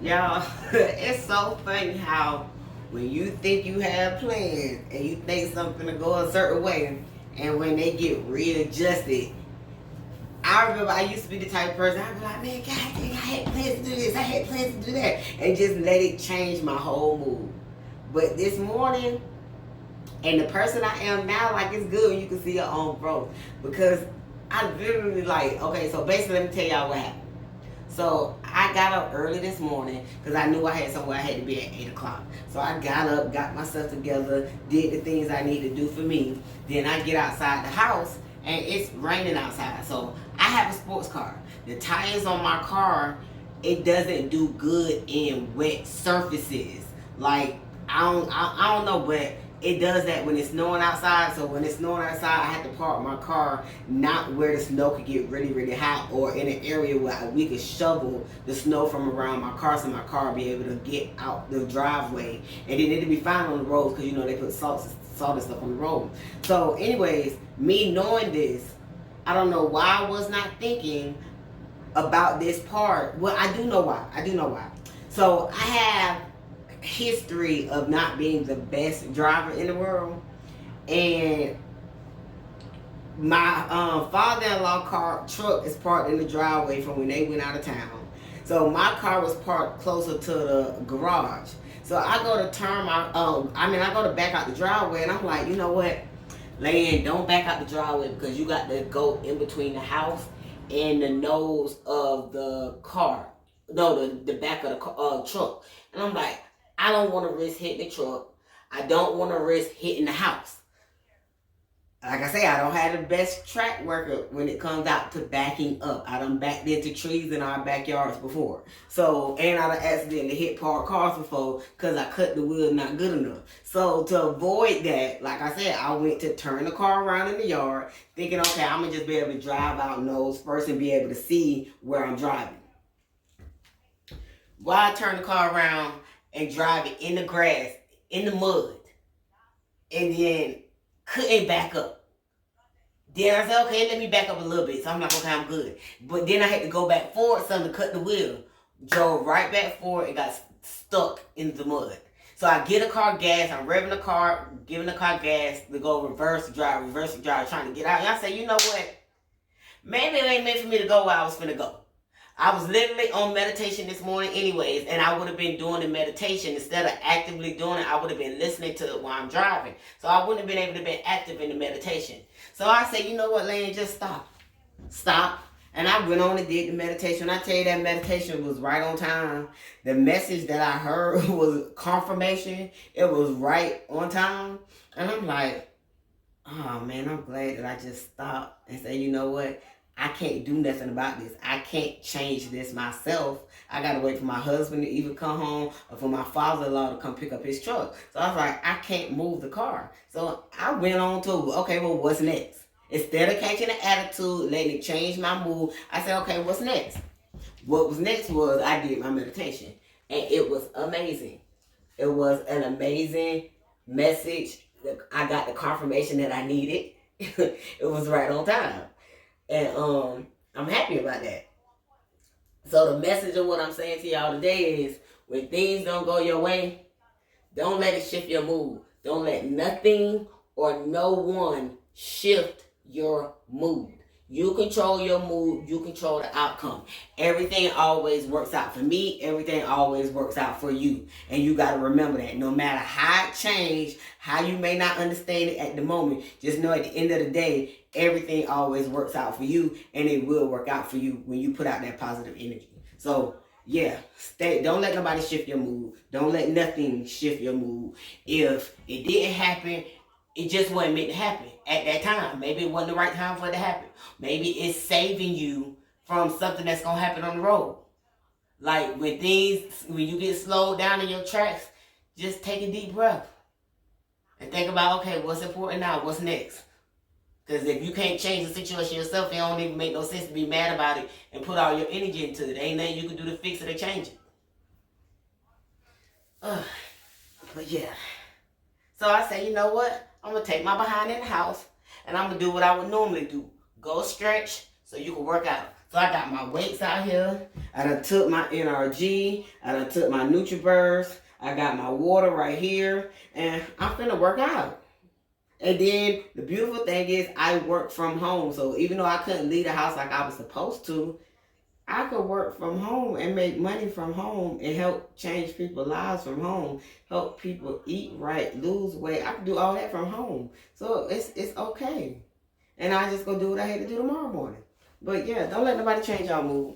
Y'all, it's so funny how when you think you have plans and you think something to go a certain way, and when they get readjusted, I remember I used to be the type of person, I'd be like, man, God dang, I had plans to do this, I had plans to do that, and just let it change my whole mood. But this morning, and the person I am now, like, it's good when you can see your own growth. Because I literally, like, okay, so basically, let me tell y'all what happened. So I got up early this morning because I knew I had somewhere I had to be at 8 o'clock. So I got up, got myself together, did the things I need to do for me. Then I get outside the house and it's raining outside. So I have a sports car. The tires on my car, it doesn't do good in wet surfaces. Like, I don't know, but it does that when it's snowing outside. So when it's snowing outside, I have to park my car not where the snow could get really, really hot, or in an area where we could shovel the snow from around my car, so my car be able to get out the driveway. And then it'll be fine on the roads because, you know, they put salt and stuff on the road. So anyways, me knowing this, I don't know why I was not thinking about this part. Well, I do know why. So I have history of not being the best driver in the world, and my father-in-law truck is parked in the driveway from when they went out of town. So my car was parked closer to the garage. So I go to turn my I go to back out the driveway, and I'm like, you know what, Laeann, don't back out the driveway because you got to go in between the house and the nose of the car. No, the back of the truck. And I'm like, I don't want to risk hitting the truck. I don't want to risk hitting the house. Like I say, I don't have the best track record when it comes out to backing up. I done backed into trees in our backyards before. So, and I done accidentally hit parked cars before because I cut the wheel not good enough. So to avoid that, like I said, I went to turn the car around in the yard thinking, okay, I'm going to just be able to drive out nose first and be able to see where I'm driving. While I turn the car around and drive it in the grass, in the mud, and then couldn't back up. Then I said, okay, let me back up a little bit. So I'm like, okay, I'm good. But then I had to go back forward some to cut the wheel. Drove right back forward and got stuck in the mud. So I get a car gas, I'm revving the car, giving the car gas to go reverse drive, trying to get out. And I say, you know what? Maybe it ain't meant for me to go where I was finna go. I was literally on meditation this morning anyways, and I would have been doing the meditation. Instead of actively doing it, I would have been listening to it while I'm driving. So I wouldn't have been able to be active in the meditation. So I said, you know what, Laeann, just stop. Stop. And I went on and did the meditation. I tell you, that meditation was right on time. The message that I heard was confirmation. It was right on time. And I'm like, oh man, I'm glad that I just stopped and said, you know what? I can't do nothing about this. I can't change this myself. I got to wait for my husband to either come home or for my father-in-law to come pick up his truck. So I was like, I can't move the car. So I went on to, okay, well, what's next? Instead of catching an attitude, letting it change my mood, I said, okay, what's next? What was next was I did my meditation. And it was amazing. It was an amazing message. I got the confirmation that I needed. It was right on time. And I'm happy about that. So the message of what I'm saying to y'all today is, when things don't go your way, don't let it shift your mood. Don't let nothing or no one shift your mood. You control your mood. You control the outcome. Everything always works out for me. Everything always works out for you. And you got to remember that. No matter how it changed, how you may not understand it at the moment, just know at the end of the day, everything always works out for you. And it will work out for you when you put out that positive energy. So, yeah, don't let nobody shift your mood. Don't let nothing shift your mood. If it didn't happen, it just wasn't meant to happen at that time. Maybe it wasn't the right time for it to happen. Maybe it's saving you from something that's going to happen on the road. Like when you get slowed down in your tracks, just take a deep breath. And think about, okay, what's important now? What's next? Because if you can't change the situation yourself, it don't even make no sense to be mad about it and put all your energy into it. Ain't nothing you can do to fix it or change it. But yeah. So I say, you know what? I'm going to take my behind in the house and I'm going to do what I would normally do. Go stretch so you can work out. So I got my weights out here. I done took my NRG. I done took my NutriBurst. I got my water right here. And I'm finna work out. And then the beautiful thing is I work from home. So even though I couldn't leave the house like I was supposed to, I could work from home and make money from home and help change people's lives from home. Help people eat right, lose weight. I can do all that from home. So it's okay. And I just go do what I had to do tomorrow morning. But yeah, don't let nobody change y'all mood.